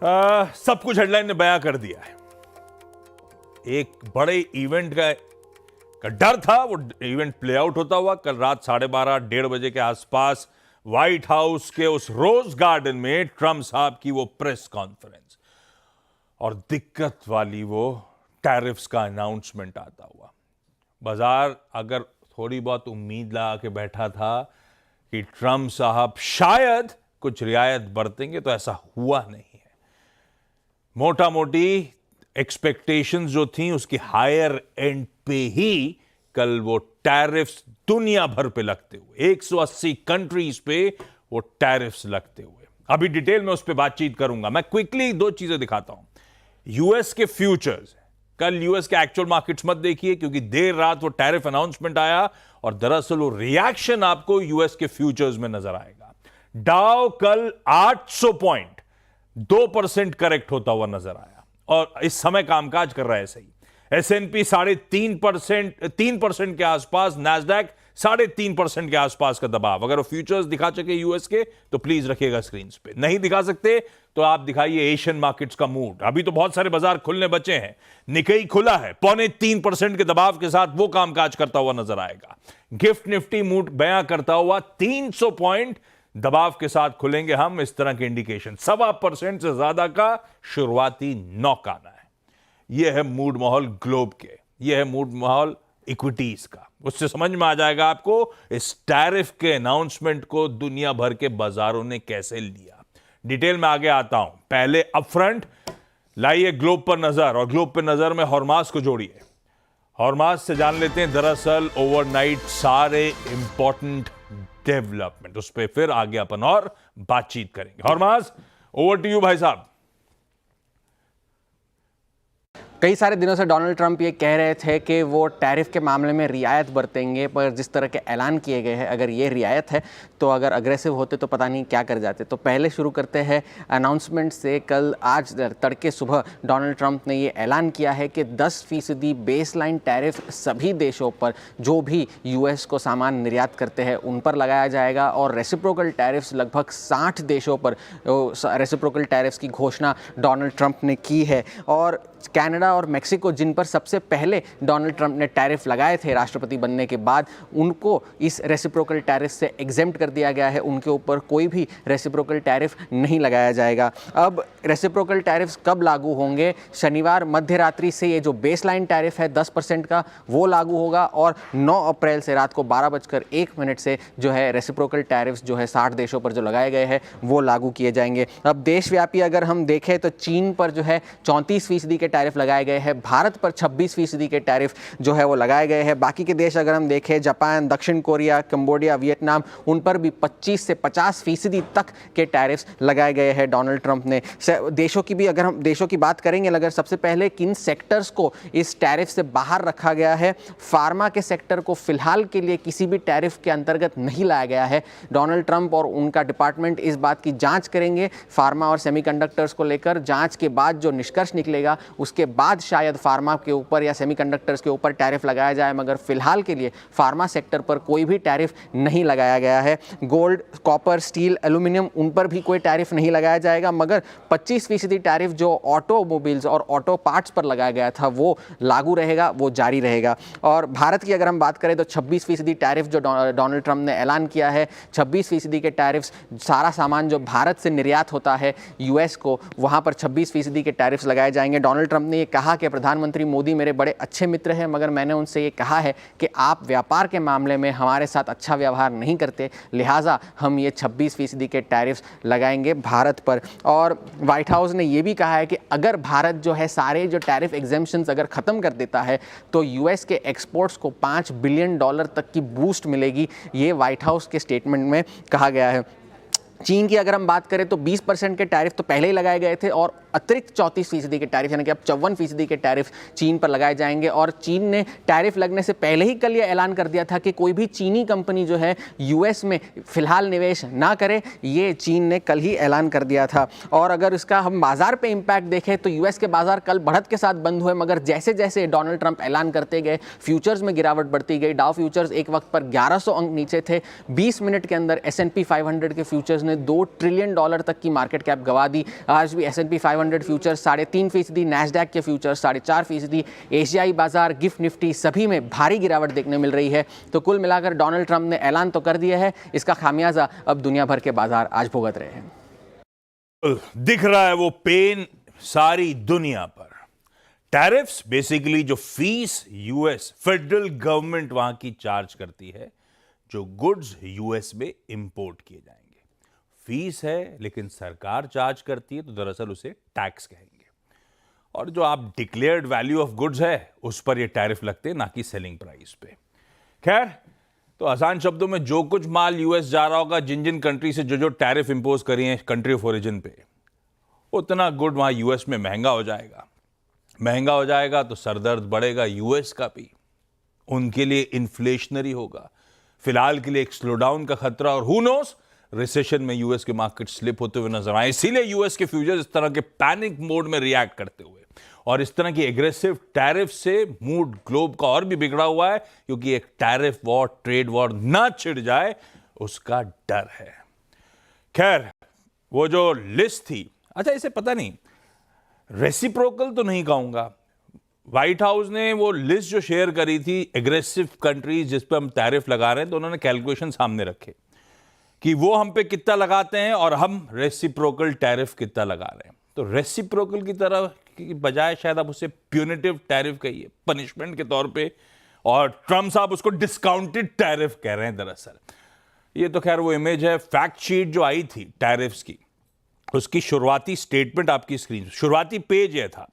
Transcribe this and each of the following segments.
सब कुछ हेडलाइन ने बयां कर दिया है। एक बड़े इवेंट का डर था, वो इवेंट प्ले आउट होता हुआ कल रात 12:30 1:30 बजे के आसपास व्हाइट हाउस के उस रोज गार्डन में ट्रंप साहब की वो प्रेस कॉन्फ्रेंस, और दिक्कत वाली वो टैरिफ्स का अनाउंसमेंट आता हुआ। बाजार अगर थोड़ी बहुत उम्मीद लगा के बैठा था कि ट्रंप साहब शायद कुछ रियायत बरतेंगे, तो ऐसा हुआ नहीं है। मोटा मोटी एक्सपेक्टेशंस जो थी उसकी हायर एंड पे ही कल वो टैरिफ्स दुनिया भर पे लगते हुए 180 कंट्रीज पे वो टैरिफ्स लगते हुए, अभी डिटेल में उस पर बातचीत करूंगा। मैं क्विकली दो चीजें दिखाता हूं। यूएस के फ्यूचर्स, कल यूएस के एक्चुअल मार्केट्स मत देखिए क्योंकि देर रात वो टैरिफ अनाउंसमेंट आया और दरअसल वो रिएक्शन आपको यूएस के फ्यूचर्स में नजर आएगा। डाउ कल 800 पॉइंट 2% करेक्ट होता हुआ नजर आया और इस समय कामकाज कर रहा है सही। S&P 3% के आसपास, नैस्डैक 3.5% के आसपास का दबाव। अगर वो फ्यूचर्स दिखा सके यूएस के तो प्लीज रखिएगा स्क्रीन पे, नहीं दिखा सकते तो आप दिखाइए एशियन मार्केट्स का मूड। अभी तो बहुत सारे बाजार खुलने बचे हैं। निकेई खुला है 2.25% के दबाव के साथ, वो कामकाज करता हुआ नजर आएगा। गिफ्ट निफ्टी मूड बयां करता हुआ 300 पॉइंट दबाव के साथ खुलेंगे हम, इस तरह के इंडिकेशन। 1.25% से ज्यादा का शुरुआती नॉक आना है। यह है मूड माहौल ग्लोब के, यह है मूड माहौल इक्विटीज का। उससे समझ में आ जाएगा आपको इस टैरिफ के अनाउंसमेंट को दुनिया भर के बाजारों ने कैसे लिया। डिटेल में आगे आता हूं। पहले अपफ्रंट लाइए ग्लोब पर नजर, और ग्लोब पर नजर में हॉर्मास को जोड़िए। हॉर्मास से जान लेते हैं दरअसल ओवरनाइट सारे इंपॉर्टेंट डेवलपमेंट, उस पर फिर आगे अपन और बातचीत करेंगे। हॉर्मास, ओवर टू यू भाई साहब। कई सारे दिनों से डोनाल्ड ट्रंप ये कह रहे थे कि वो टैरिफ के मामले में रियायत बरतेंगे, पर जिस तरह के ऐलान किए गए हैं, अगर ये रियायत है तो अगर अग्रेसिव होते तो पता नहीं क्या कर जाते। तो पहले शुरू करते हैं अनाउंसमेंट से। कल आज तड़के सुबह डोनाल्ड ट्रंप ने ये ऐलान किया है कि 10% बेसलाइन टैरिफ सभी देशों पर जो भी यूएस को सामान निर्यात करते हैं उन पर लगाया जाएगा, और रेसिप्रोकल टैरिफ्स लगभग 60 देशों पर रेसिप्रोकल टैरिफ्स की घोषणा डोनाल्ड ट्रंप ने की है। और कनाडा और मेक्सिको, जिन पर सबसे पहले डोनाल्ड ट्रंप ने टैरिफ लगाए थे राष्ट्रपति बनने के बाद, उनको इस रेसिप्रोकल टैरिफ से एग्जेम्प्ट कर दिया गया है। उनके ऊपर कोई भी रेसिप्रोकल टैरिफ नहीं लगाया जाएगा। अब रेसिप्रोकल टैरिफ्स कब लागू होंगे? शनिवार मध्य रात्रि से ये जो बेसलाइन टैरिफ है 10% का, वो लागू होगा, और 9 अप्रैल से रात को 12:01 से जो है रेसिप्रोकल टैरिफ्स जो है 60 देशों पर जो लगाए गए हैं वो लागू किए जाएंगे। अब देशव्यापी अगर हम देखें तो चीन पर जो है 34% के टैरिफ लगाए गए हैं, भारत पर 26% के टैरिफ जो है वो लगाए गए हैं। बाकी के देश अगर हम देखें, जापान, दक्षिण कोरिया, कंबोडिया, वियतनाम, उन पर भी 25 से 50% तक के टैरिफ्स लगाए गए हैं डोनाल्ड ट्रंप ने। देशों की भी अगर हम देशों की बात करेंगे, अगर सबसे पहले किन सेक्टर्स को इस टैरिफ से बाहर रखा गया है, फार्मा के सेक्टर को फिलहाल के लिए किसी भी टैरिफ के अंतर्गत नहीं लाया गया है। डोनाल्ड ट्रंप और उनका डिपार्टमेंट इस बात की जांच करेंगे फार्मा और सेमीकंडक्टर्स को लेकर। जांच के बाद जो निष्कर्ष निकलेगा उसके बाद शायद फार्मा के ऊपर या सेमीकंडक्टर्स के ऊपर टैरिफ लगाया जाए, मगर फिलहाल के लिए फार्मा सेक्टर पर कोई भी टैरिफ नहीं लगाया गया है। गोल्ड, कॉपर, स्टील, एल्यूमिनियम, उन पर भी कोई टैरिफ नहीं लगाया जाएगा, मगर 25% टैरिफ जो ऑटोमोबाइल्स और ऑटो पार्ट्स पर लगाया गया था वो लागू रहेगा, वो जारी रहेगा। और भारत की अगर हम बात करें तो 26% टैरिफ जो डोनाल्ड ट्रंप ने ऐलान किया है, 26% के टैरिफ्स, सारा सामान जो भारत से निर्यात होता है यूएस को, वहां पर 26% के टैरिफ्स लगाए जाएंगे। डोनाल्ड ट्रंप ने ये कहा कि प्रधानमंत्री मोदी मेरे बड़े अच्छे मित्र हैं, मगर मैंने उनसे ये कहा है कि आप व्यापार के मामले में हमारे साथ अच्छा व्यवहार नहीं करते, लिहाजा हम ये 26% के टैरिफ्स लगाएंगे भारत पर। और व्हाइट हाउस ने ये भी कहा है कि अगर भारत जो है सारे जो टैरिफ एग्जेम्पशंस अगर ख़त्म कर देता है तो यूएस के एक्सपोर्ट्स को $5 बिलियन तक की बूस्ट मिलेगी। ये व्हाइट हाउस के स्टेटमेंट में कहा गया है। चीन की अगर हम बात करें तो 20% के टैरिफ तो पहले ही लगाए गए थे, और अतिरिक्त 34% के टैरिफ, यानी कि अब 54% के टैरिफ चीन पर लगाए जाएंगे। और चीन ने टैरिफ लगने से पहले ही कल ये ऐलान कर दिया था कि कोई भी चीनी कंपनी जो है यूएस में फिलहाल निवेश ना करे, ये चीन ने कल ही ऐलान कर दिया था। और अगर इसका हम बाजार पे इम्पैक्ट देखें तो यूएस के बाजार कल बढ़त के साथ बंद हुए, मगर जैसे जैसे डोनाल्ड ट्रंप ऐलान करते गए फ्यूचर्स में गिरावट बढ़ती गई। डाउ फ्यूचर्स एक वक्त पर 1100 अंक नीचे थे, 20 मिनट के अंदर S&P 500 के फ्यूचर्स उसने $2 ट्रिलियन तक की मार्केट कैप गंवा दी। आज भी S&P 500 फ्यूचर्स 3.5%, नैस्डैक के फ्यूचर्स 4.5%, एशियाई बाजार, गिफ्ट निफ्टी सभी में भारी गिरावट देखने मिल रही है। तो कुल मिलाकर डोनाल्ड ट्रंप ने ऐलान तो कर दिया है, इसका खामियाजा अब दुनिया भर के बाजार आज भुगत रहे हैं। दिख रहा है वो पेन सारी दुनिया पर। टैरिफ्स बेसिकली जो फीस यूएस फेडरल गवर्नमेंट वहां की चार्ज करती है जो गुड्स यूएस में इंपोर्ट किए जाएंगे। फीस है लेकिन सरकार चार्ज करती है तो दरअसल उसे टैक्स कहेंगे। और जो आप डिक्लेयर्ड वैल्यू ऑफ गुड्स है उस पर ये टैरिफ लगते हैं, ना कि सेलिंग प्राइस पे। खैर, तो आसान शब्दों में जो कुछ माल यूएस जा रहा होगा, जिन जिन कंट्री से जो जो टैरिफ इंपोज करी है कंट्री ऑफ ओरिजिन पे, उतना गुड वहां यूएस में महंगा हो जाएगा। महंगा हो जाएगा तो सरदर्द बढ़ेगा यूएस का भी, उनके लिए इन्फ्लेशनरी होगा। फिलहाल के लिए एक स्लोडाउन का खतरा, और हु नोस रिसेशन में यूएस के मार्केट स्लिप होते हुए नजर आए। इसीलिए यूएस के फ्यूचर्स इस तरह के पैनिक मोड में रिएक्ट करते हुए और इस तरह की एग्रेसिव टैरिफ से मूड ग्लोब का और भी बिगड़ा हुआ है, क्योंकि एक टैरिफ वॉर, ट्रेड वॉर ना छिड़ जाए उसका डर है। खैर, वो जो लिस्ट थी, अच्छा इसे पता नहीं, रेसिप्रोकल तो नहीं कहूंगा, व्हाइट हाउस ने वो लिस्ट जो शेयर करी थी एग्रेसिव कंट्रीज जिस पे हम टैरिफ लगा रहे हैं, तो उन्होंने कैलकुलेशन सामने रखे कि वो हम पे कितना लगाते हैं और हम रेसिप्रोकल टैरिफ कितना लगा रहे हैं। तो रेसिप्रोकल की तरह की बजाय शायद आप उसे प्यूनिटिव टैरिफ कहिए, पनिशमेंट के तौर पे, और ट्रम्प साहब उसको डिस्काउंटेड टैरिफ कह रहे हैं दरअसल। ये तो खैर वो इमेज है। फैक्ट शीट जो आई थी टैरिफ्स की, उसकी शुरुआती स्टेटमेंट आपकी स्क्रीन, शुरुआती पेज यह था,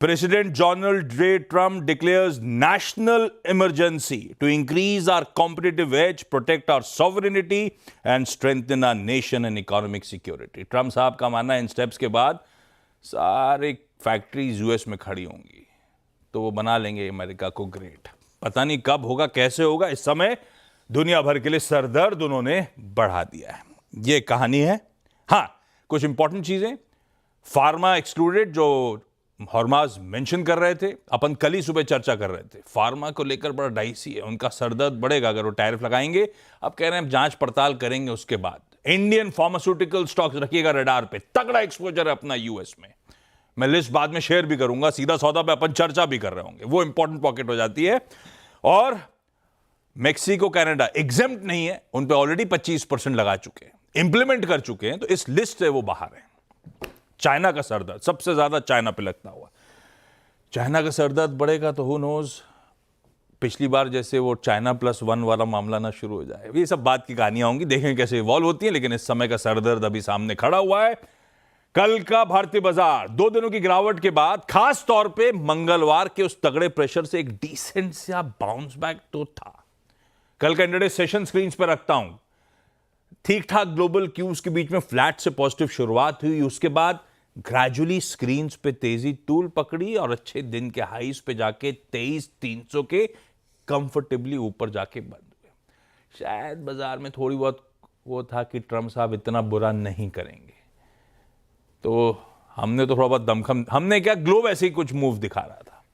President Donald J. Trump declares national emergency to increase our competitive edge, protect our sovereignty and strengthen our nation and economic security. Trump साहब का मानना है इन स्टेप्स के बाद सारे फैक्ट्रीज यूएस में खड़ी होंगी तो वो बना लेंगे अमेरिका को ग्रेट। पता नहीं कब होगा, कैसे होगा, इस समय दुनिया भर के लिए सरदर्द उन्होंने बढ़ा दिया है। ये कहानी है। हाँ, कुछ इंपॉर्टेंट चीजें, फार्मा एक्सक्लूडेड, जो हॉर्माज मेंशन कर रहे थे, अपन कल ही सुबह चर्चा कर रहे थे, फार्मा को लेकर बड़ा डाइसी है, उनका सरदर्द बढ़ेगा अगर वो टैरिफ लगाएंगे। अब कह रहे हैं जांच पड़ताल करेंगे उसके बाद। इंडियन फार्मास्यूटिकल स्टॉक्स रखिएगा रडार पे, तगड़ा एक्सपोजर है अपना यूएस में। मैं लिस्ट बाद में शेयर भी करूंगा, सीधा सौदा पे अपन चर्चा भी कर रहे होंगे, वो इंपॉर्टेंट पॉकेट हो जाती है। और मेक्सिको, कनाडा एग्जेम्प्ट नहीं है, उन पे ऑलरेडी 25% लगा चुके हैं, इंप्लीमेंट कर चुके हैं, तो इस लिस्ट से वो बाहर है। चाइना का सरदर्द सबसे ज्यादा चाइना पे लगता हुआ, चाइना का सरदर्द बढ़ेगा तो हु नोज पिछली बार जैसे वो चाइना +1 वाला मामला ना शुरू हो जाए। ये सब बात की कहानियां होंगी, देखेंगे कैसे इवॉल्व होती हैं, लेकिन इस समय का सरदर्द अभी सामने खड़ा हुआ है। कल का भारतीय बाजार 2 दिनों की गिरावट के बाद खास तौर पे मंगलवार के उस तगड़े प्रेशर से एक डिसेंट सा बाउंस बैक तो था। कल का इंट्राडे सेशन स्क्रीन पर रखता हूं, ठीक ठाक ग्लोबल क्यूज के बीच में फ्लैट से पॉजिटिव शुरुआत हुई, उसके बाद ग्रेजुअली स्क्रीन्स पे तेजी तूल पकड़ी और अच्छे दिन के हाईज पे जाके 23,300 के कंफर्टेबली ऊपर जाके बंद हुए। शायद बाजार में थोड़ी बहुत वो था कि ट्रम्प साहब इतना बुरा नहीं करेंगे, तो हमने तो थोड़ा बहुत दमखम, हमने क्या, ग्लोब ऐसे ही कुछ मूव दिखा रहा था।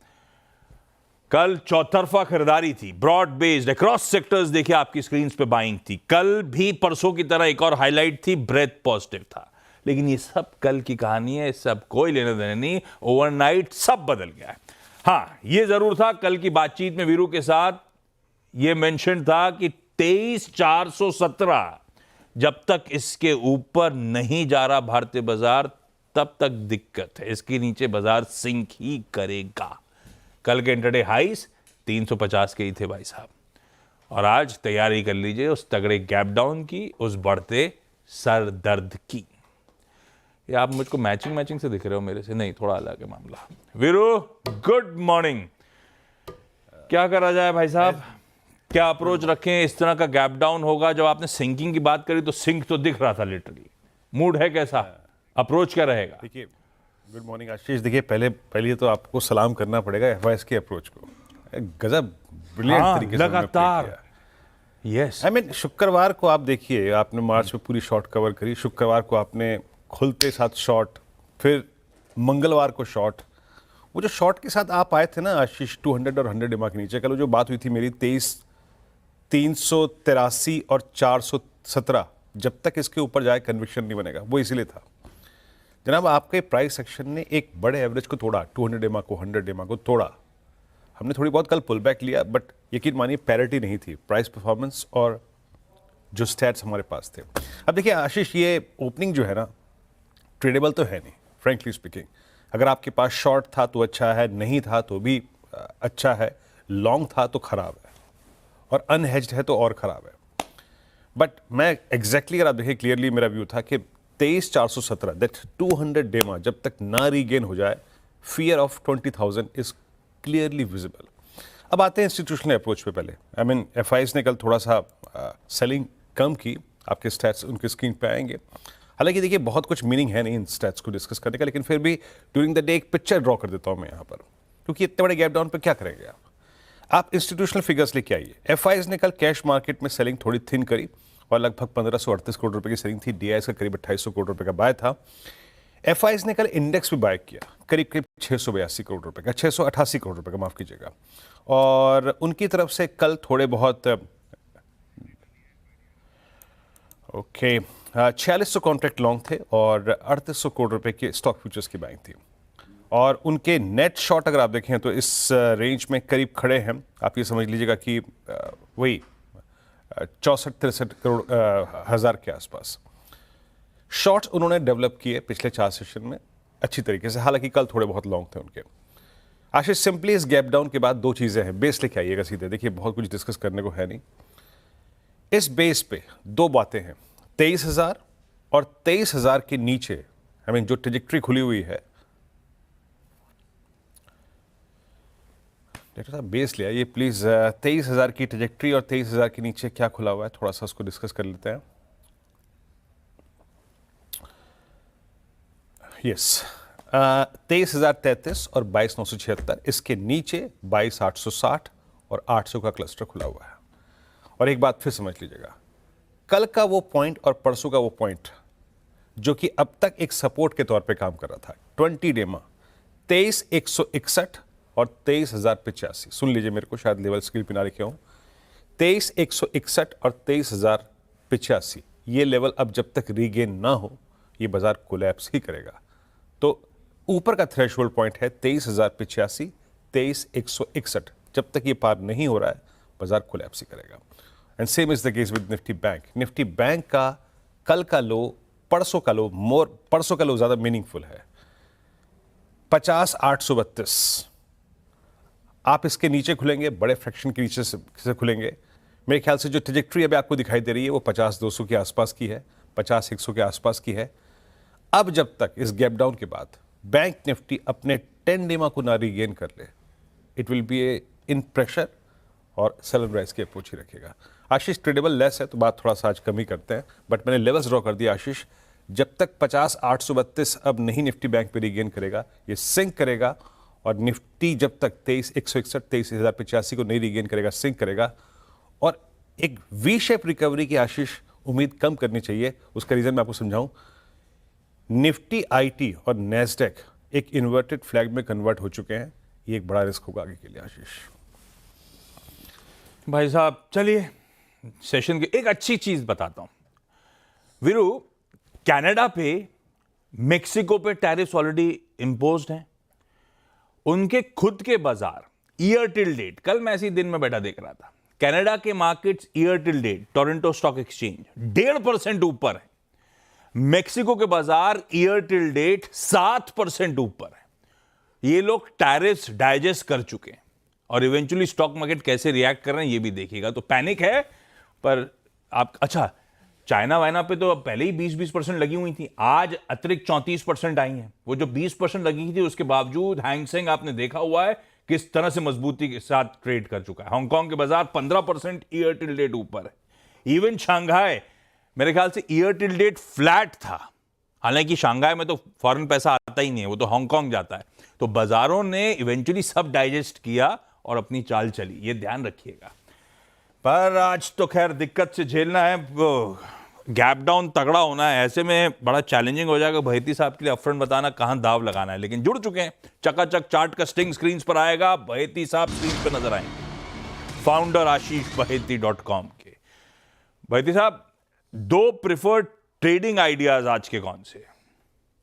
कल चौतरफा खरीदारी थी, ब्रॉड बेस्ड अक्रॉस सेक्टर्स, देखिए आपकी स्क्रीन पे बाइंग थी। कल भी परसों की तरह एक और हाईलाइट थी, ब्रेथ पॉजिटिव था, लेकिन ये सब कल की कहानी है, सब कोई लेने देने नहीं, ओवरनाइट सब बदल गया है। हाँ, ये जरूर था, कल की बातचीत में वीरू के साथ ये मेंशन था कि 23,417 जब तक इसके ऊपर नहीं जा रहा भारतीय बाजार तब तक दिक्कत है, इसके नीचे बाजार सिंक ही करेगा। कल के इंट्राडे हाइस 350 के ही थे भाई साहब, और आज तैयारी कर लीजिए उस तगड़े गैप डाउन की, उस बढ़ते सर दर्द की। ये आप मुझको मैचिंग से दिख रहे हो मेरे से, नहीं थोड़ा अलग है मामला। Veeru, good morning. क्या करा जाए भाई साहब, क्या अप्रोच रखें? इस तरह का गैप डाउन होगा। जब आपने सिंकिंग की बात करी तो सिंक तो दिख रहा था लिटरली। मूड है कैसा, अप्रोच क्या रहेगा? देखिए, गुड मॉर्निंग आशीष। देखिए, पहले तो आपको सलाम करना पड़ेगा एफवाईएस के अप्रोच को, गजब ब्रिलियंट तरीके से लगातार। यस, आई मीन शुक्रवार को आप देखिए, आपने मार्च में पूरी शॉर्ट कवर करी, शुक्रवार को आपने खुलते साथ शॉर्ट, फिर मंगलवार को शॉर्ट। वो जो शॉर्ट के साथ आप आए थे ना आशीष, 200 और 100 EMA के नीचे, कल जो बात हुई थी मेरी 23,383 और 417, जब तक इसके ऊपर जाए कन्विक्शन नहीं बनेगा, वो इसीलिए था। जनाब आपके प्राइस सेक्शन ने एक बड़े एवरेज को तोड़ा, 200 EMA को, 100 EMA को तोड़ा। हमने थोड़ी बहुत कल पुल बैक लिया, बट यकीन मानिए पैरिटी नहीं थी प्राइस परफॉर्मेंस और जो स्टैट्स हमारे पास थे। अब देखिए आशीष, ये ओपनिंग जो है ना, ट्रेडेबल तो है नहीं फ्रेंकली स्पीकिंग। अगर आपके पास शॉर्ट था तो अच्छा है, नहीं था तो भी अच्छा है, लॉन्ग था तो खराब है, और अनहेज्ड है तो और खराब है। बट मैं एग्जैक्टली अगर आप देखिए क्लियरली मेरा व्यू था कि 23,417 दैट 200 EMA जब तक ना रीगेन हो जाए, fear of 20,000 is clearly visible. अब आते हैं इंस्टीट्यूशनल अप्रोच पे। पहले आई मीन एफआईज ने कल थोड़ा सा सेलिंग कम की, आपके स्टैट्स उनके स्क्रीन पे आएंगे। हालांकि देखिए बहुत कुछ मीनिंग है नहीं इन स्टैट्स को डिस्कस करने का, लेकिन फिर भी ड्यूरिंग द डे एक पिक्चर ड्रॉ कर देता हूं मैं यहाँ पर, क्योंकि इतने बड़े गैप डाउन पे क्या करेंगे आप इंस्टीट्यूशनल फिगर्स लेके आइए। एफआईज ने कल कैश मार्केट में सेलिंग थोड़ी थिन करी और लगभग 1538 करोड़ रुपए की सेलिंग थी। डीआईएस का करीब 2800 करोड़ रुपए का बाय था। एफआईज ने कल इंडेक्स भी बाय किया, करीब करीब 682 करोड़ रुपए का, 688 करोड़ रुपए का, माफ कीजिएगा। और उनकी तरफ से कल थोड़े बहुत 4600 कॉन्ट्रैक्ट लॉन्ग थे और 3800 करोड़ रुपए के स्टॉक फ्यूचर्स की बाइंग थी। और उनके नेट शॉर्ट अगर आप देखें तो इस रेंज में करीब खड़े हैं। आप ये समझ लीजिएगा कि वही 64-63 करोड़ हजार के आसपास शॉर्ट्स उन्होंने डेवलप किए पिछले 4 सेशन में अच्छी तरीके से। हालांकि कल थोड़े बहुत लॉन्ग थे उनके। आशीष, सिंपली इस गैप डाउन के बाद 2 चीजें हैं, बेस लेके आइएगा सीधे। देखिए बहुत कुछ डिस्कस करने को है नहीं। इस बेस पे 2 बातें हैं, 23,000 और 23,000 के नीचे आई मीन जो ट्रेजेक्ट्री खुली हुई है। डॉक्टर साहब बेस लिया ये प्लीज, 23,000 की ट्रेजेक्ट्री और 23,000 के नीचे क्या खुला हुआ है, थोड़ा सा उसको डिस्कस कर लेते हैं। यस, 23,033 और 22,976, इसके नीचे 22,860 और 800 का क्लस्टर खुला हुआ है। और एक बात फिर समझ लीजिएगा, कल का वो पॉइंट और परसों का वो पॉइंट जो कि अब तक एक सपोर्ट के तौर पे काम कर रहा था, 20 EMA 23,161 और 23,085। सुन लीजिए मेरे को, शायद लेवल स्क्रीन पे ना लिखे हूं। 23,161 और 23,085 ये लेवल अब जब तक रीगेन ना हो, ये बाजार कोलैप्स ही करेगा। तो ऊपर का थ्रेशोल्ड पॉइंट है 23,085, 23,161। जब तक ये पार नहीं हो रहा है, बाजार कोलैप्स ही करेगा। And same is the case with Nifty bank. Nifty bank का कल का लो, परसों का लो, परसों का लो ज्यादा मीनिंगफुल है, 50,832। आप इसके नीचे खुलेंगे, बड़े फ्रैक्शन के नीचे से खुलेंगे। मेरे ख्याल से जो ट्रेजेक्ट्री अभी आपको दिखाई दे रही है वो 50,200 के आसपास की है, 50,100 के आसपास की है। अब जब तक इस गैप डाउन के बाद बैंक निफ्टी अपने 10 EMA को ना रीगेन कर ले, it will be in pressure और सेल एंड राइज की अप्रोच ही रखेगा। आशीष, ट्रेडेबल लेस है तो बात थोड़ा सा आज कम ही करते हैं, बट मैंने लेवल्स ड्रॉ कर दिया आशीष। जब तक 50,832 अब नहीं निफ्टी बैंक पे रीगेन करेगा, ये सिंक करेगा। और निफ्टी जब तक 23,161, 23,085 को नहीं रीगेन करेगा, सिंक करेगा। और एक वी शेप रिकवरी की आशीष उम्मीद कम करनी चाहिए। उसका रीजन मैं आपको समझाऊं। निफ्टी आईटी और नेस्डेक एक इन्वर्टेड फ्लैग में कन्वर्ट हो चुके हैं। ये एक बड़ा रिस्क होगा आगे के लिए आशीष। भाई साहब चलिए सेशन की एक अच्छी चीज बताता हूं। वीरू, कनाडा पे, मेक्सिको पे टैरिफ्स ऑलरेडी इंपोज्ड हैं। उनके खुद के बाजार ईयर टिल डेट, कल मैं ऐसे दिन में बैठा देख रहा था, कनाडा के markets year till date Toronto stock exchange 1.5% ऊपर है। मेक्सिको के बाजार ईयर टिल डेट 7% ऊपर है। ये लोग टैरिफ्स डाइजेस्ट कर चुके हैं और इवेंचुअली स्टॉक मार्केट कैसे रिएक्ट कर रहे हैं ये भी देखिएगा। तो पैनिक है, पर आप अच्छा, चाइना वाइना पे तो पहले ही 20% लगी हुई थी, आज अतिरिक्त 34% आई हैं। वो जो 20% लगी थी उसके बावजूद हैंगसेंग आपने देखा हुआ है किस तरह से मजबूती के साथ ट्रेड कर चुका है। हांगकांग के बाजार 15% ईयर टिल डेट ऊपर है। इवन शंघाई मेरे ख्याल से ईयर टिल डेट फ्लैट था, हालांकि शंघाई में तो फॉरेन पैसा आता ही नहीं है, वो तो हांगकांग जाता है। तो बाजारों ने इवेंचुअली सब डाइजेस्ट किया और अपनी चाल चली, ये ध्यान रखिएगा। पर आज तो खैर दिक्कत से झेलना है, गैप डाउन तगड़ा होना है, ऐसे में बड़ा चैलेंजिंग हो जाएगा बहेती साहब के लिए अपफ्रंट बताना कहां दाव लगाना है। लेकिन जुड़ चुके हैं, चकाचक चार्ट का स्टिंग स्क्रीन पर आएगा, बहेती साहब स्क्रीन पर नजर आएंगे, फाउंडर आशीष बहेती.com के। बहेती साहब, दो प्रिफर्ड ट्रेडिंग आइडियाज आज के कौन से?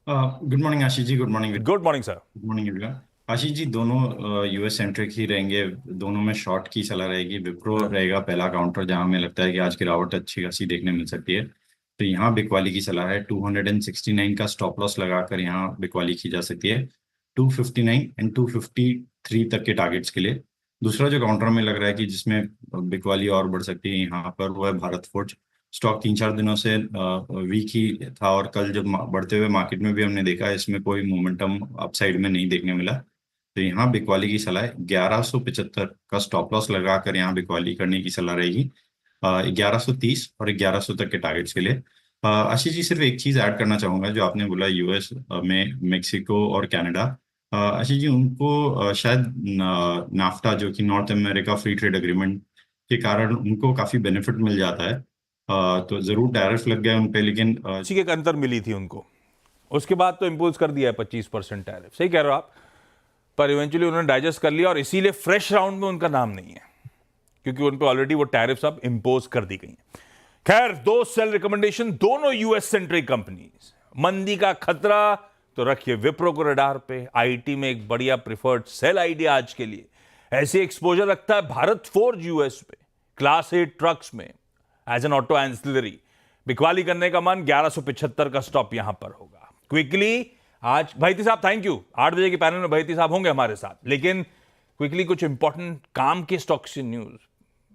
Good morning Ashish ji, good morning good morning sir. Good morning everyone. Ashish ji, दोनों यूएस सेंट्रिक ही रहेंगे, दोनों में शॉर्ट की सलाह रहेगी। विप्रो रहेगा पहला काउंटर जहां हमें लगता है कि आज की गिरावट अच्छी खासी देखने मिल सकती है। तो यहाँ बिकवाली की सलाह है, 269 का स्टॉप लॉस लगाकर यहाँ बिकवाली की जा सकती है 259 एंड 253 तक के टारगेट्स के लिए। दूसरा जो काउंटर में लग रहा है कि जिसमें बिकवाली और बढ़ सकती है यहाँ पर, वो है भारत फोर्ज। स्टॉक 3-4 दिनों से वीक ही था और कल जब बढ़ते हुए मार्केट में भी हमने देखा, इसमें कोई मोमेंटम अपसाइड में नहीं देखने मिला। तो यहाँ बिकवाली की सलाह है, 1175 का स्टॉप लॉस लगाकर यहाँ बिकवाली करने की सलाह रहेगी 1130 और 1100 तक के टारगेट्स के लिए। आशीष जी, सिर्फ एक चीज ऐड करना चाहूंगा, जो आपने बोला यूएस में मेक्सिको और कनाडा, आशीष जी उनको शायद नाफ्टा जो कि north America free trade agreement के कारण उनको काफी बेनिफिट मिल जाता है। तो जरूर टैरिफ लग गया उन पे, लेकिन इसी के एक अंतर मिली थी उनको, उसके बाद तो इम्पोज कर दिया है 25% टैरिफ। सही कह रहे हो आप, पर इवेंचुअली उन्होंने डाइजेस्ट कर लिया और इसीलिए फ्रेश राउंड में उनका नाम नहीं है, क्योंकि उन पे ऑलरेडी वो टैरिफ्स अब इम्पोज कर दी गई हैं। खैर, दो सेल रिकमेंडेशन, दोनों यूएस सेंट्रिक कंपनीज। मंदी का खतरा तो रखिए विप्रो को रडार पे। आईटी में एक बढ़िया प्रिफर्ड सेल आइडिया आज के लिए। ऐसे एक्सपोजर रखता है भारत फोर्ज यूएस पे, क्लास 8 ट्रक्स में एज एन ऑटो एंसिलरी। बिकवाली करने का मन, 1175 का स्टॉप यहां पर होगा। क्विकली आज भाईती साहब, थैंक यू, 8 बजे के पैनल में भाईती साहब होंगे हमारे साथ, लेकिन क्विकली कुछ इंपॉर्टेंट काम के स्टॉक्स की न्यूज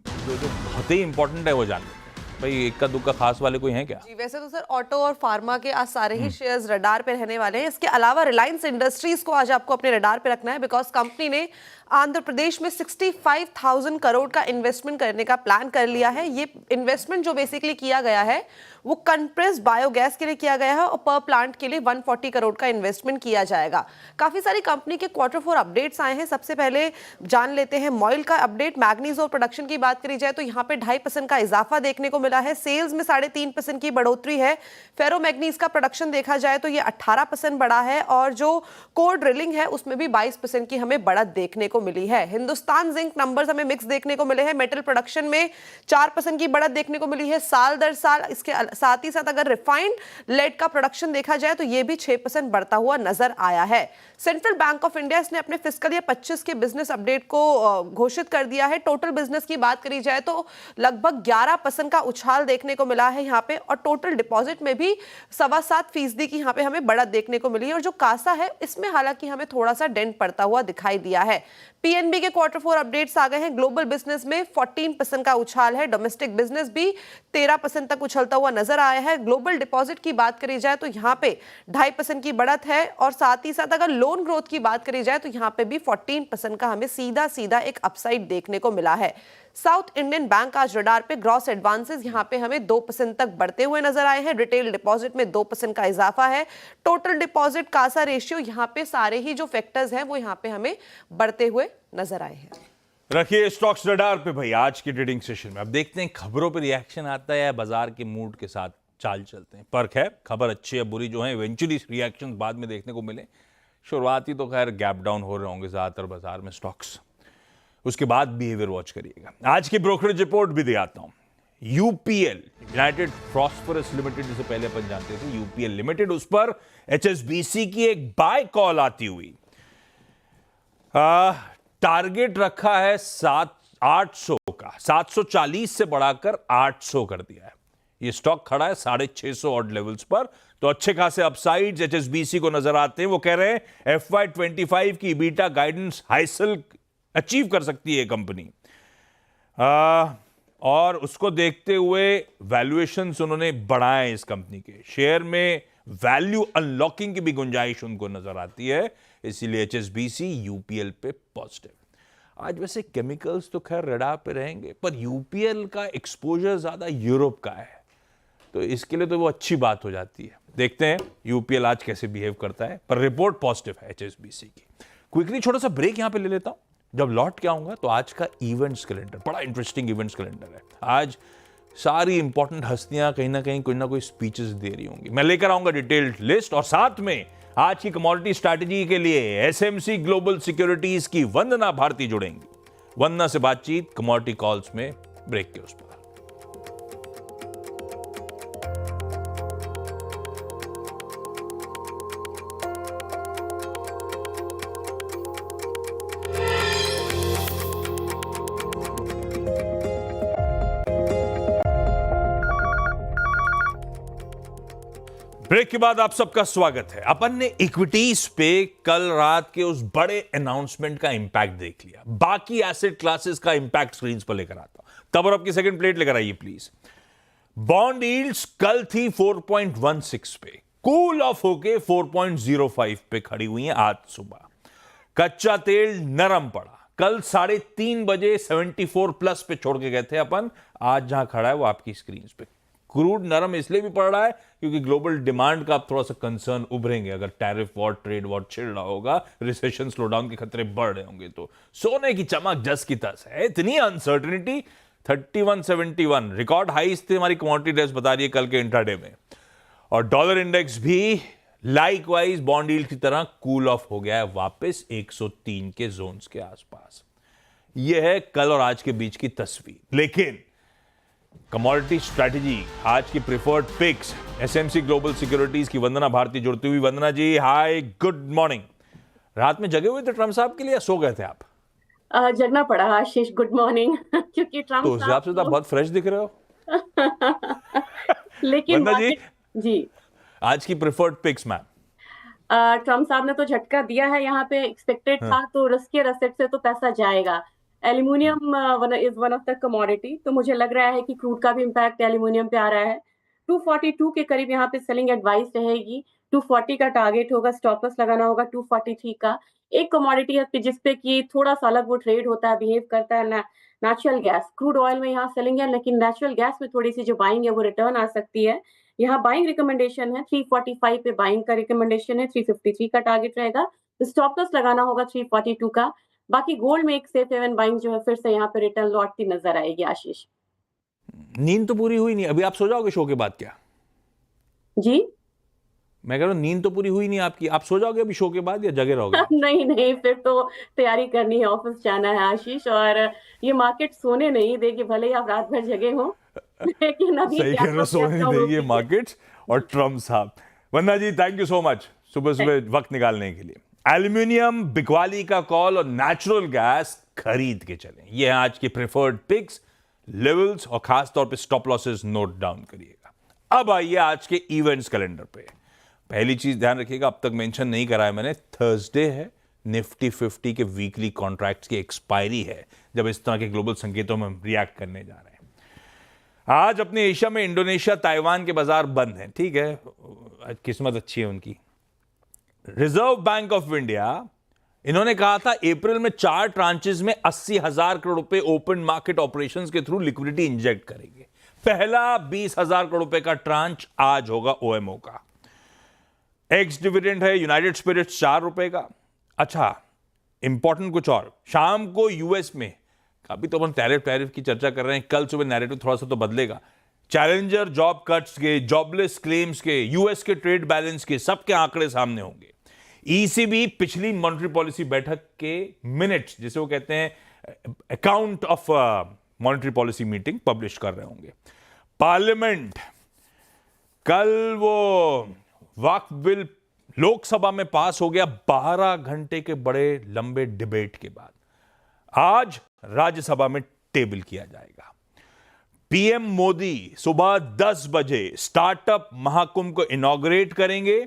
जो बहुत ही इंपॉर्टेंट है वो जान लेते हैं। भाई इक्का दुक्का खास वाले कोई हैं क्या? जी, वैसे तो सर ऑटो और फार्मा के आज सारे ही शेयर्स रडार पे रहने वाले हैं। इसके अलावा रिलायंस इंडस्ट्रीज को आज आपको अपने रडार पे रखना है, बिकॉज कंपनी ने आंध्र प्रदेश में 65,000 करोड़ का इन्वेस्टमेंट करने का प्लान कर लिया है। ये इन्वेस्टमेंट जो बेसिकली किया गया है वो कंप्रेस्ड बायोगैस के लिए किया गया है और पर प्लांट के लिए 140 करोड़ का इन्वेस्टमेंट किया जाएगा। काफी सारी कंपनी के Q4 अपडेट्स आए हैं। सबसे पहले जान लेते हैं मॉइल का अपडेट। मैग्नीज और प्रोडक्शन की बात करी जाए तो यहाँ पे 2.5% का इजाफा देखने को मिला है। सेल्स में 3.5% की बढ़ोतरी है। फेरो मैग्नीज का प्रोडक्शन देखा जाए तो ये 18% बढ़ा है और जो कोर ड्रिलिंग है उसमें भी 22% की हमें बढ़त देखने को मिली है। हिंदुस्तान जिंक नंबर्स हमें मिक्स देखने को मिले हैं। मेटल प्रोडक्शन में 4% की बढ़त देखने को मिली है साल दर साल। इसके साथ ही साथ अगर रिफाइंड लेड का प्रोडक्शन देखा जाए तो यह भी 6% बढ़ता हुआ नजर आया है। सेंट्रल बैंक ऑफ इंडिया ने अपने फिस्कल ईयर 25 के बिजनेस अपडेट को घोषित कर दिया है। टोटल बिजनेस की बात करी जाए तो लगभग 11% का उछाल देखने को मिला है यहाँ पे, और टोटल डिपॉजिट में भी 7.25% की यहाँ पे हमें बढ़त देखने को मिली है। और जो कासा है इसमें हालांकि हमें थोड़ा सा डेंट पड़ता हुआ दिखाई दिया है। पीएनबी के Q4 अपडेट्स आ गए हैं। ग्लोबल बिजनेस में 14% का उछाल है। डोमेस्टिक बिजनेस भी 13% तक उछलता हुआ नजर आया है। ग्लोबल डिपॉजिट की बात करी जाए तो यहाँ पे 2.5% की बढ़त है, और साथ ही साथ अगर लोन ग्रोथ की बात करी जाए तो यहाँ पे भी 14% का हमें सीधा सीधा एक अपसाइड देखने को मिला है। साउथ इंडियन बैंक आज रडार पे ग्रॉस एडवांसेस यहाँ पे हमें 2% तक बढ़ते हुए नजर आए हैं। रिटेल डिपॉजिट में 2% का इजाफा है। टोटल डिपॉजिट कासा रेशियो, यहाँ पे सारे ही जो फैक्टर्स हैं वो यहाँ पे हमें बढ़ते हुए नजर आए हैं। रखिए स्टॉक्स रडार पे भाई आज की ट्रेडिंग सेशन में। अब देखते हैं खबरों पे रिएक्शन आता है या बाजार के मूड के साथ चाल चलते हैं। पर खैर, खबर अच्छी या बुरी जो है इवेंचुअली रिएक्शन बाद में देखने को मिले। शुरुआती तो खैर गैप डाउन हो रहे होंगे ज्यादातर बाजार में स्टॉक्स, उसके बाद बिहेवियर वॉच करिएगा। आज की ब्रोकरेज रिपोर्ट भी दे आता हूं। यूपीएल, यूनाइटेड फॉस्फोरस लिमिटेड, जिसे पहले अपन जानते थे यूपीएल लिमिटेड, उस पर एचएसबीसी की एक बाय कॉल आती हुई। टारगेट रखा है 800 का, 740 से बढ़ाकर 800 कर दिया है। ये स्टॉक खड़ा है 650 ऑड लेवल्स पर, तो अच्छे खासे अपसाइड्स एचएसबीसी को नजर आते हैं। वो कह रहे हैं FY25 की बीटा गाइडेंस हासिल अचीव कर सकती है कंपनी, और उसको देखते हुए वैल्यूएशंस उन्होंने बढ़ाए इस कंपनी के। शेयर में वैल्यू अनलॉकिंग की भी गुंजाइश उनको नजर आती है, इसीलिए एचएसबीसी यूपीएल पे पॉजिटिव। आज वैसे केमिकल्स तो खैर रडार पे रहेंगे, पर यूपीएल का एक्सपोजर ज्यादा यूरोप का है, तो इसके लिए तो वो अच्छी बात हो जाती है। देखते हैं यूपीएल आज कैसे बिहेव करता है, पर रिपोर्ट पॉजिटिव है एचएसबीसी की। क्विकली छोटा सा ब्रेक यहां पे ले लेता हूं, जब लौट के आऊंगा तो आज का इवेंट्स कैलेंडर, बड़ा इंटरेस्टिंग इवेंट्स कैलेंडर है। आज सारी इंपॉर्टेंट हस्तियां कहीं ना कोई स्पीचेस दे रही होंगी। मैं लेकर आऊंगा डिटेल्ड लिस्ट, और साथ में आज की कमोडिटी स्ट्रैटेजी के लिए एसएमसी ग्लोबल सिक्योरिटीज की वंदना भारती जुड़ेंगी। वंदना से बातचीत कमोडिटी कॉल्स में ब्रेक के उस पर। ब्रेक के बाद आप सबका स्वागत है। अपन ने इक्विटीज पे कल रात के उस बड़े अनाउंसमेंट का इंपैक्ट देख लिया, बाकी एसेट क्लासेस का इंपैक्ट स्क्रीन पर लेकर आता हूं। तब और आपकी सेकंड प्लेट लेकर आइए प्लीज। बॉन्ड यील्ड्स कल थी 4.16 पे, कूल ऑफ होके 4.05 पे खड़ी हुई है आज सुबह। कच्चा तेल नरम पड़ा, कल 3:30 बजे 74 प्लस पे छोड़ के गए थे अपन, आज जहां खड़ा है वो आपकी स्क्रीन पे। क्रूड नरम इसलिए भी पड़ रहा है क्योंकि ग्लोबल डिमांड का आप थोड़ा सा कंसर्न उभरेंगे, अगर टैरिफ वॉर, ट्रेड वॉर छिड़ रहा होगा, रिसेशन स्लोडाउन के खतरे बढ़ रहे होंगे, तो सोने की चमक जस की तस है। इतनी अनसर्टेनिटी, 3171 रिकॉर्ड हाईस थे हमारी कमोडिटी डेस्क बता रही है कल के इंट्राडे में, और डॉलर इंडेक्स भी लाइकवाइज बॉन्ड यील्ड की तरह कूल ऑफ हो गया है वापस 103 के जोन्स के आसपास। यह है कल और आज के बीच की तस्वीर। लेकिन कमोडिटी स्ट्रैटेजी, आज की preferred picks, SMC global securities की वंदना भारती जुड़ती हुई। Vandana ji hi, good morning. रात में जगे हुए थे ट्रम्प साहब के लिए या सो गए थे आप? जगना पड़ा आशीष, गुड मॉर्निंग। क्योंकि ट्रम्प तो उस हिसाब से तो आप बहुत फ्रेश दिख रहे हो। लेकिन वंदना जी आज की प्रिफर्ड पिक्स मैम। ट्रम्प साहब ने तो झटका दिया है, यहाँ पे एक्सपेक्टेड था, तो रिस्कियर एसेट से तो पैसा जाएगा। Aluminium is one of the commodity, तो मुझे लग रहा है कि क्रूड का भी इम्पैक्ट एल्यूमिनियम पे आ रहा है। 242 के करीब यहाँ पे सेलिंग एडवाइस रहेगी। 240 का टारगेट होगा, स्टॉप लॉस लगाना होगा 243 का। एक कमोडिटी है जिसपे कि थोड़ा सा अलग वो ट्रेड होता है, बिहेव करता है, नेचुरल गैस। क्रूड ऑयल में यहाँ सेलिंग है, लेकिन नेचुरल गैस में थोड़ी सी जो बाइंग है वो रिटर्न आ सकती है। यहाँ बाइंग रिकमेंडेशन है 345 पे, बाइंग का रिकमेंडेशन है, 353 का टारगेट रहेगा। स्टॉप लॉस लगाना होगा 342 का। बाकी गोल्ड में एक सेफ हेवन बाइंग जो है फिर से यहाँ पे रिटर्न लौटती नजर आएगी आशीष। नींद तो पूरी हुई नहीं, अभी आप सो जाओगे शो के बाद क्या? जी मैं कह रहा हूँ नींद तो पूरी हुई नहीं आपकी, आप सो जाओगे अभी शो के बाद या जगे रहोगे? नहीं, फिर तो तैयारी करनी है, ऑफिस जाना है आशीष, और ये मार्केट सोने नहीं देगी, भले ही आप रात भर जगे हो। लेकिन अभी सही कह रहे हो, सोने नहीं देगी मार्केट्स और ट्रम्प साहब। वंदना जी थैंक यू सो मच सुबह सुबह वक्त निकालने के लिए। एल्यूमिनियम बिकवाली का कॉल और नेचुरल गैस खरीद के चलें, ये है आज की प्रेफर्ड पिक्स, लेवल्स और खास तौर पे स्टॉप लॉसेस नोट डाउन करिएगा। अब आइए आज के इवेंट्स कैलेंडर पे। पहली चीज ध्यान रखिएगा, अब तक मेंशन नहीं करा है मैंने, थर्सडे है, निफ्टी 50 के वीकली कॉन्ट्रैक्ट्स की एक्सपायरी है, जब इस तरह के ग्लोबल संकेतों में रिएक्ट करने जा रहे हैं। आज अपने एशिया में इंडोनेशिया, ताइवान के बाजार बंद हैं, ठीक है, किस्मत अच्छी है उनकी। रिजर्व बैंक ऑफ इंडिया, इन्होंने कहा था अप्रैल में 4 ट्रांचेस में 80,000 करोड़ रुपए ओपन मार्केट ऑपरेशंस के थ्रू लिक्विडिटी इंजेक्ट करेंगे। पहला 20,000 करोड़ रुपए का ट्रांच आज होगा ओएमओ का। एक्स डिविडेंड है यूनाइटेड स्पिरिट्स 4 रुपए का। अच्छा, इंपॉर्टेंट कुछ और, शाम को यूएस में, अभी तो अपन टैरिफ की चर्चा कर रहे हैं, कल सुबह नैरेटिव थोड़ा सा तो बदलेगा। चैलेंजर जॉब कट्स के, जॉबलेस क्लेम्स के, यूएस के ट्रेड बैलेंस के, सबके आंकड़े सामने होंगे। ईसीबी पिछली मॉनेटरी पॉलिसी बैठक के मिनट्स, जिसे वो कहते हैं account of monetary policy meeting, publish कर रहे होंगे। पार्लियामेंट, कल वो वक्फ बिल लोकसभा में पास हो गया 12 घंटे के बड़े लंबे डिबेट के बाद। आज राज्यसभा में टेबल किया जाएगा। पीएम मोदी सुबह 10 बजे स्टार्टअप महाकुंभ को इनॉग्रेट करेंगे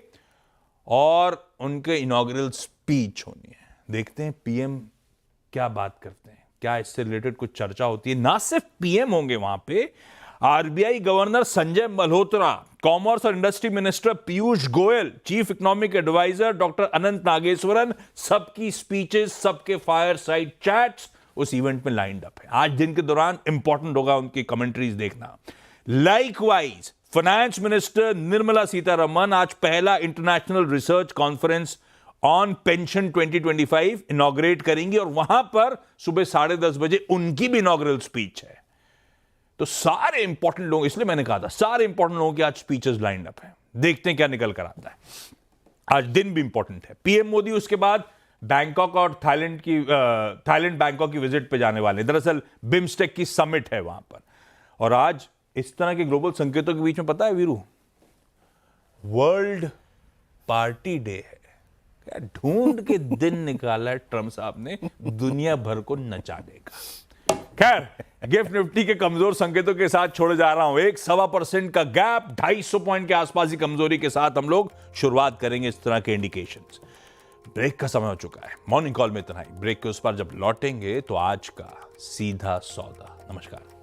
और उनके इनॉग्रल स्पीच होनी है। देखते हैं पीएम क्या बात करते हैं, क्या इससे रिलेटेड कुछ चर्चा होती है। ना सिर्फ पीएम होंगे वहां पे, RBI governor Sanjay Malhotra, commerce और industry minister Piyush Goyal, chief economic adviser doctor Anantha Nageswaran, सबकी स्पीचेस, सबके फायर साइड चैट्स उस इवेंट में लाइंड अप है। आज दिन के दौरान इंपॉर्टेंट होगा उनकी कमेंट्रीज देखना। Likewise finance minister Nirmala Sitharaman आज पहला international research conference on pension 2025 inaugurate करेंगी और वहां पर सुबह 10:30 बजे उनकी भी इनॉग्रल स्पीच है। तो सारे इंपॉर्टेंट लोग, इसलिए मैंने कहा था सारे इंपॉर्टेंट लोगों की आज स्पीचेस लाइंड अप है। देखते हैं क्या निकल कर आता है। आज दिन भी इंपॉर्टेंट है। पीएम मोदी उसके बाद बैंकॉक और थाईलैंड बैंकॉक की विजिट पे जाने वाले। दरअसल बिम्स्टेक की समिट है वहां पर। और आज इस तरह के ग्लोबल संकेतों के बीच में पता है वीरू, वर्ल्ड पार्टी डे है। क्या ढूंढ के दिन निकाला है ट्रम्प साहब ने दुनिया भर को नचाने का। खैर, गिफ्ट निफ्टी के कमजोर संकेतों के साथ छोड़े जा रहा हूं। 1.25% का गैप, 250 पॉइंट के आसपास की कमजोरी के साथ हम लोग शुरुआत करेंगे इस तरह के इंडिकेशंस। ब्रेक का समय हो चुका है। मॉर्निंग कॉल में इतना ही। ब्रेक के उस पर जब लौटेंगे तो आज का सीधा सौदा। नमस्कार।